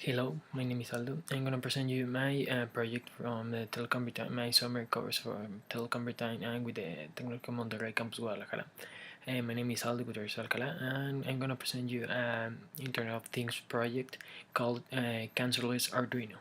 Hello, my name is Aldo. I'm going to present you my project from the Telecom Britain, my summer course for Telecom Britain and with the Telecom Monterrey Campus Guadalajara. My name is Aldo Gutierrez, and I'm going to present you an Internet of Things project called Cancerless Arduino.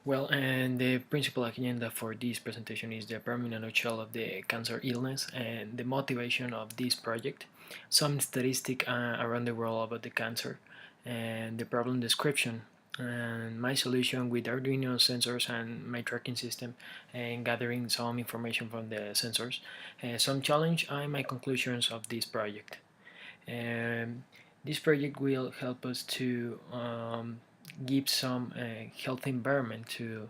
Well, and the principal agenda for this presentation is the primary nutshell of the cancer illness and the motivation of this project, some statistic around the world about the cancer, and the problem description, and my solution with Arduino sensors and my tracking system, and gathering some information from the sensors, some challenge and my conclusions of this project. This project will help us to give some healthy environment to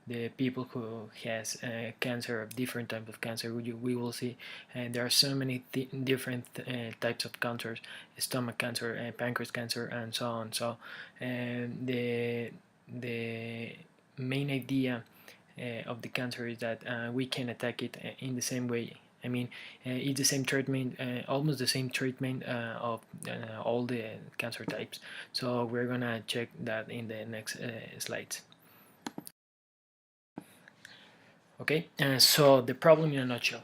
the people who has cancer of different types of cancer. We will see there are so many different types of cancers: stomach cancer, pancreas cancer, and so on. So the main idea of the cancer is that we can attack it in the same way. I mean, it's the same treatment, almost the same treatment of all the cancer types. So we're gonna check that in the next slides. Okay, so the problem in a nutshell: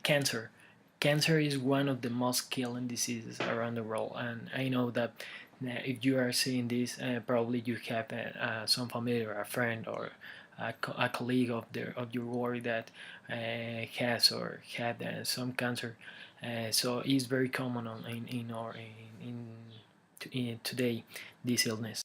cancer. Cancer is one of the most killing diseases around the world, and I know that if you are seeing this, probably you have some familiar, a friend, or a colleague of your work that has or had some cancer. So it's very common in our in today, this illness.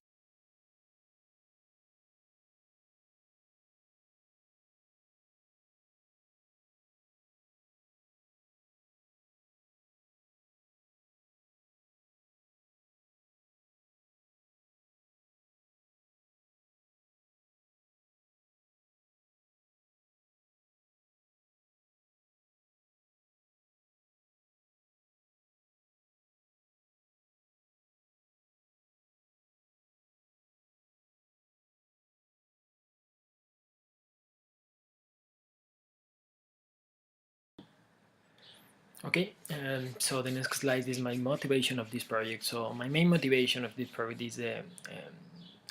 Okay, so the next slide is my motivation of this project. So my main motivation of this project is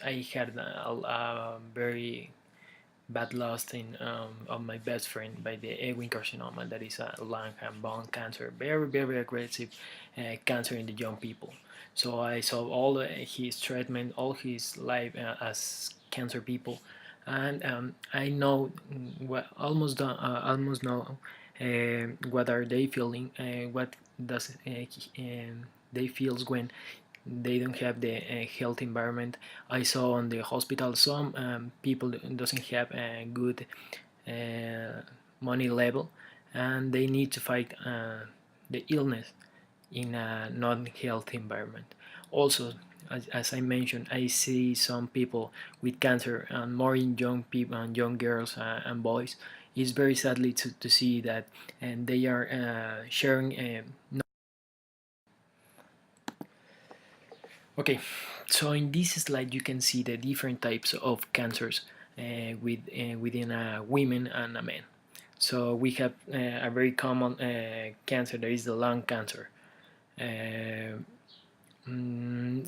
I had a very bad loss in of my best friend by the Ewing carcinoma, that is a lung and bone cancer, very aggressive cancer in the young people. So I saw all his treatment, all his life as cancer people, and I know what almost know what are they feeling, what does they feels when they don't have the health environment. I saw on the hospital some people doesn't have a good uh, money level, and they need to fight the illness in a non-health environment. Also, as I mentioned, I see some people with cancer, and more in young people and young girls and boys. It's very sadly to see that, and they are sharing. Okay, so in this slide you can see the different types of cancers within a women and a man. So we have a very common cancer, that is the lung cancer. Uh,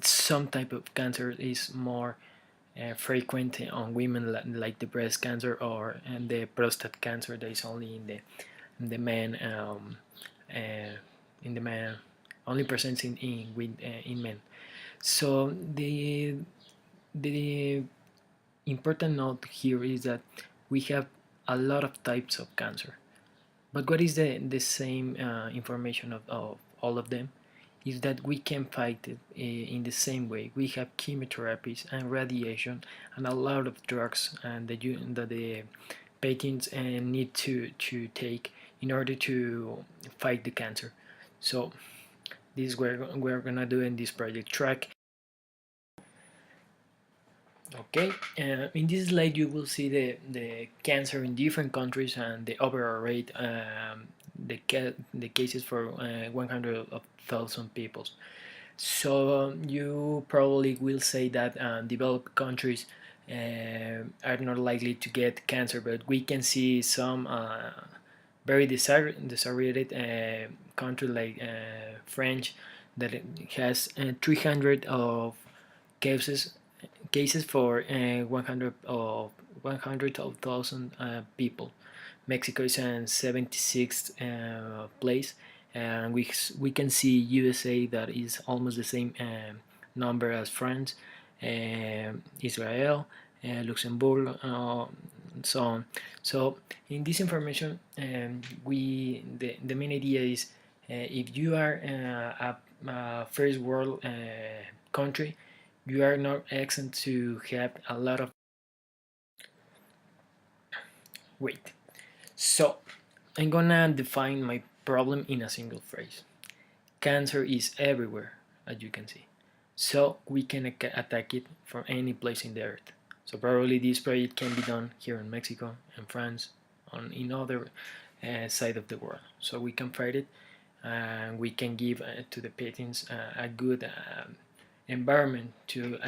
some type of cancer is more frequent on women, like the breast cancer or and the prostate cancer, that is only in the man uh, in the man, only present in men. So the important note here is that we have a lot of types of cancer. But what is the same information of all of them? is that we can fight it in the same way. We have chemotherapies and radiation and a lot of drugs and that the patients need to take in order to fight the cancer. So this is what we're gonna do in this project track. Okay, in this slide you will see the cancer in different countries and the overall rate, the cases for 100,000 people. So you probably will say that developed countries are not likely to get cancer, but we can see some very desirable country like French that has 300 of cases for 100,000 people. Mexico is in 76th place, and we can see USA that is almost the same number as France, Israel, Luxembourg, and so on. So in this information, the main idea is if you are a first world country, you are not exempt to have a lot of weight. So I'm gonna define my problem in a single phrase. Cancer is everywhere, as you can see. So we can attack it from any place in the earth. So probably this project can be done here in Mexico and France, in other side of the world. So we can fight it, and we can give to the patients a good environment to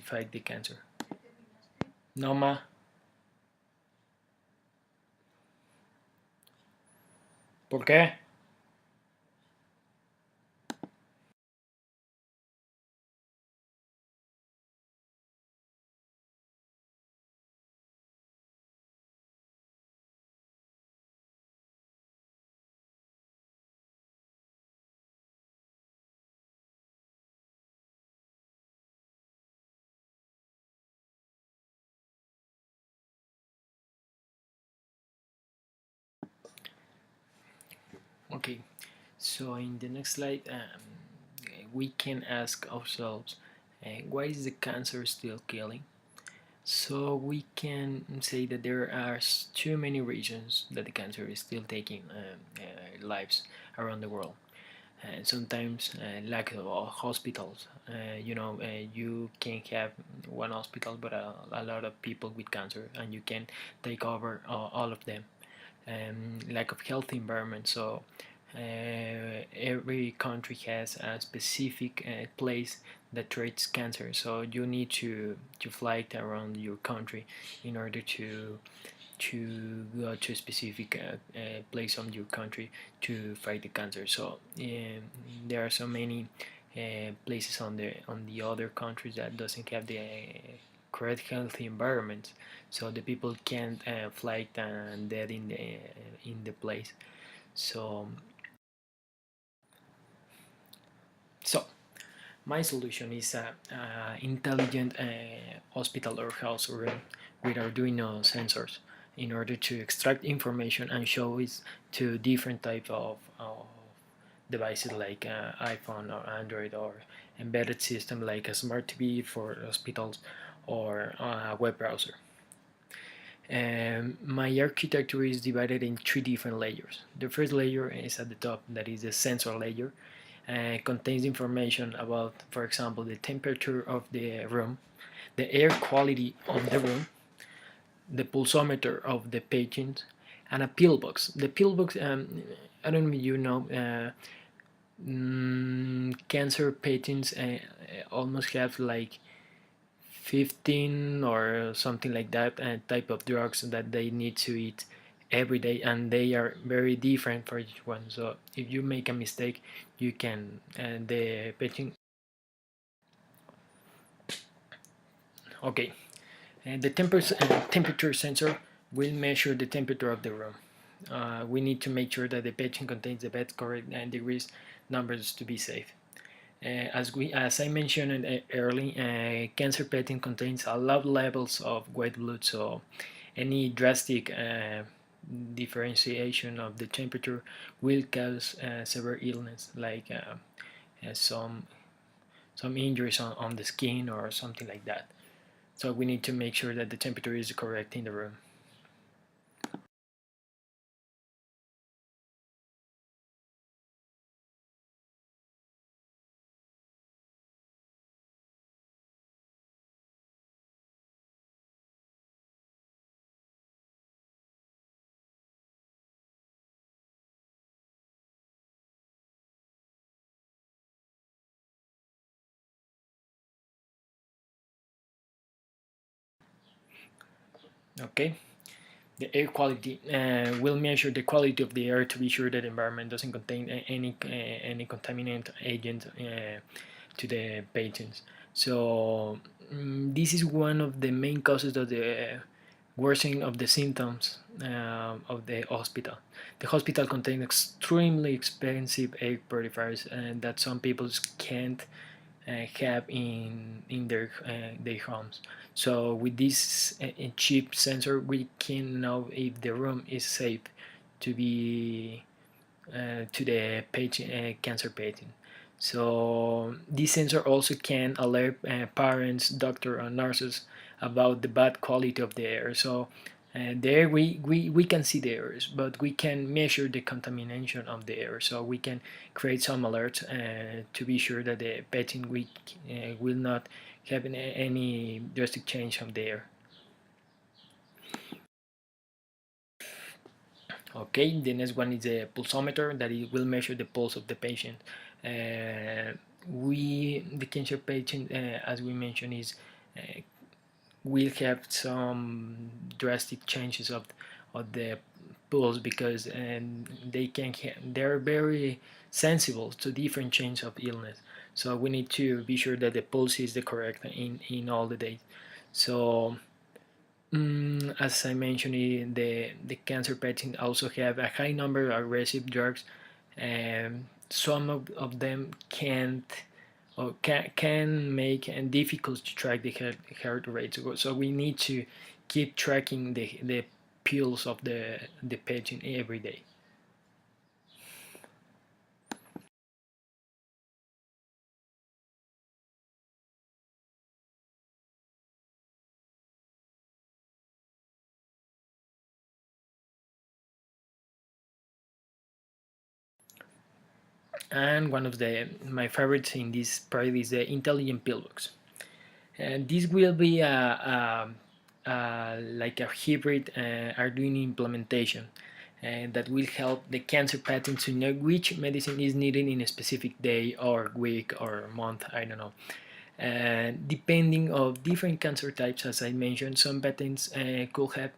fight the cancer. No ma. ¿Por qué? Okay, so in the next slide, we can ask ourselves, why is the cancer still killing? So we can say that there are too many reasons that the cancer is still taking lives around the world. Sometimes lack of hospitals. You can have one hospital, but a lot of people with cancer, and you can take over all of them. Lack of healthy environment. So every country has a specific place that treats cancer. So you need to fly around your country in order to go to a specific place of your country to fight the cancer. So there are so many places on the other countries that doesn't have the correct healthy environment, so the people can't fly and dead in the place. So so my solution is a intelligent hospital or house room with Arduino sensors in order to extract information and show it to different type of devices like iPhone or Android, or embedded system like a smart TV for hospitals, or a web browser. My architecture is divided in three different layers. The first layer is at the top, that is the sensor layer. Contains information about, for example, the temperature of the room, the air quality of the room, the pulsometer of the patient, and a pillbox. The pillbox, I don't know if you know, cancer patients almost have like 15 or something like that type of drugs that they need to eat every day, and they are very different for each one. So if you make a mistake, you can the patient. Okay, the temperature sensor will measure the temperature of the room. We need to make sure that the patient contains the bed correct degrees numbers to be safe. As I mentioned early, cancer patient contains a low levels of white blood, so any drastic differentiation of the temperature will cause severe illness like some injuries on the skin or something like that. So we need to make sure that the temperature is correct in the room. Okay. The air quality will measure the quality of the air to be sure that the environment doesn't contain any contaminant agent to the patients. So this is one of the main causes of the worsening of the symptoms of the hospital. The hospital contains extremely expensive air purifiers and that some people can't have in their homes. So with this cheap sensor, we can know if the room is safe to be to the patient, cancer patient. So this sensor also can alert parents, doctor, or nurses about the bad quality of the air. So there we can see the errors, but we can measure the contamination of the air. So we can create some alerts to be sure that the patient will not have any drastic change of the air. Okay, the next one is a pulsometer that it will measure the pulse of the patient. Uh, the cancer patient, as we mentioned, is uh, will have some drastic changes of the pulse because they're very sensible to different changes of illness. So we need to be sure that the pulse is the correct in all the days. So as I mentioned, the cancer patients also have a high number of aggressive drugs, and some of them can't or can make it difficult to track the heart rate. So we need to keep tracking the pills of the patient every day. And one of the my favorites in this project is the intelligent pillbox. And this will be like a hybrid Arduino implementation that will help the cancer patient to know which medicine is needed in a specific day or week or month. I don't know. Depending of different cancer types, as I mentioned, some patients could have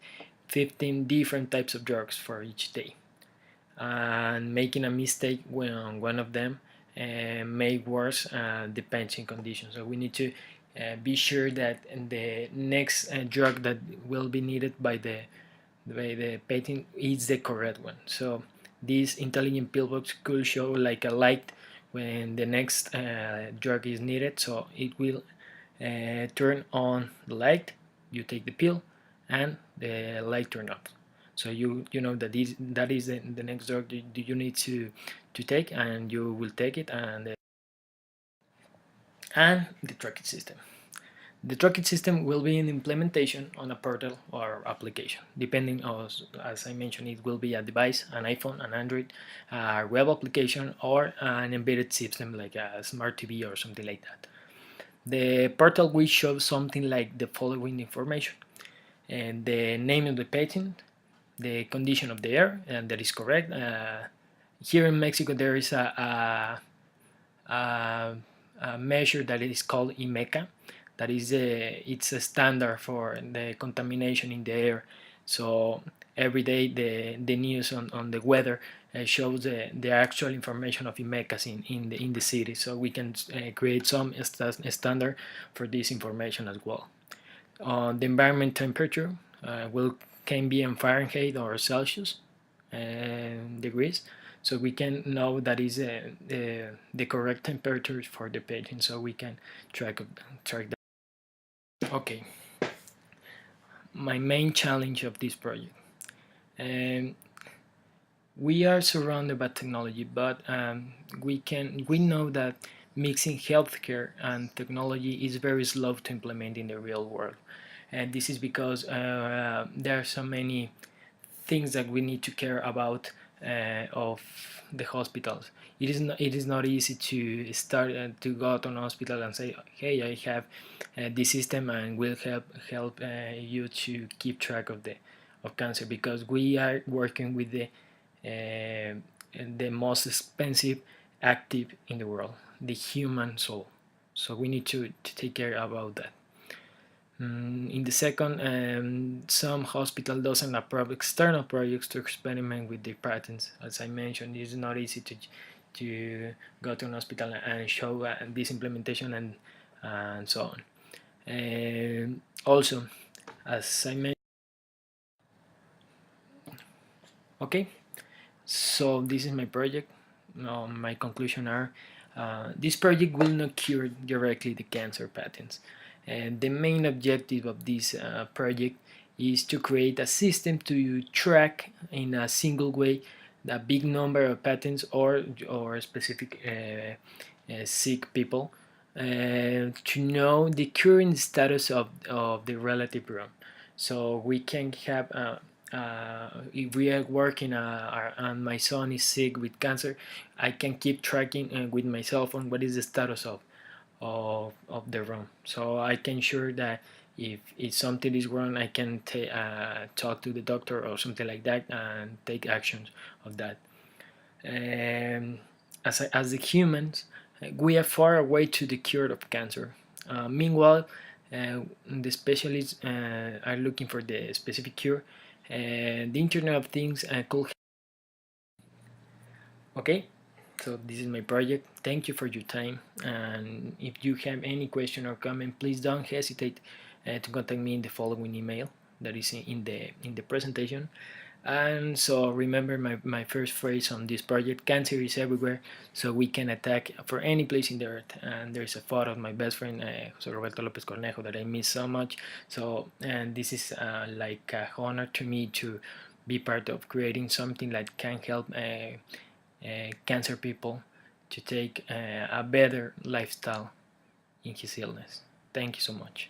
15 different types of drugs for each day, and making a mistake when on one of them may worse the patient condition. So we need to be sure that the next drug that will be needed by the patient is the correct one. So this intelligent pillbox could show like a light when the next drug is needed. So it will turn on the light, you take the pill, and the light turn off. So you know that that is the next drug that you need to take, and you will take it, and the tracking system. The tracking system will be an implementation on a portal or application, depending on, as I mentioned, it will be a device, an iPhone, an Android, a web application, or an embedded system like a smart TV or something like that. The portal will show something like the following information: and the name of the patient, the condition of the air, and that is correct. Here in Mexico, there is a measure that is called IMECA. That is it's a standard for the contamination in the air. So every day the news on the weather shows the actual information of IMECAs in the city. So we can create some standard for this information as well. The environment temperature will can be in Fahrenheit or Celsius degrees, so we can know that is the correct temperature for the patient, so we can track that. Okay, my main challenge of this project. Um, We are surrounded by technology, but we know that mixing healthcare and technology is very slow to implement in the real world, and this is because there are so many things that we need to care about of the hospitals. It is not easy to start to go to an hospital and say, hey, I have this system and will help you to keep track of the cancer, because we are working with the most expensive active in the world, the human soul. So we need to take care about that. In the second, some hospital doesn't approve external projects to experiment with their patents. As I mentioned, it's not easy to go to an hospital and show this implementation and so on. Also, as I mentioned, okay, so this is my project. My conclusion are this project will not cure directly the cancer patents. And the main objective of this project is to create a system to track in a single way a big number of patents or specific sick people to know the current status of the relative room. So we can have if we are working and my son is sick with cancer, I can keep tracking with my cell phone what is the status of the room. So I can sure that if something is wrong, I can talk to the doctor or something like that and take actions of that. As the humans, we are far away to the cure of cancer. Meanwhile, the specialists are looking for the specific cure. The Internet of Things could. Okay, so this is my project. Thank you for your time. And if you have any question or comment, please don't hesitate to contact me in the following email that is in the presentation. And so remember my first phrase on this project: cancer is everywhere, so we can attack for any place in the earth. And there's a photo of my best friend, Jose Roberto Lopez Cornejo, that I miss so much. So, and this is like a honor to me to be part of creating something that can help cancer people to take a better lifestyle in his illness. Thank you so much.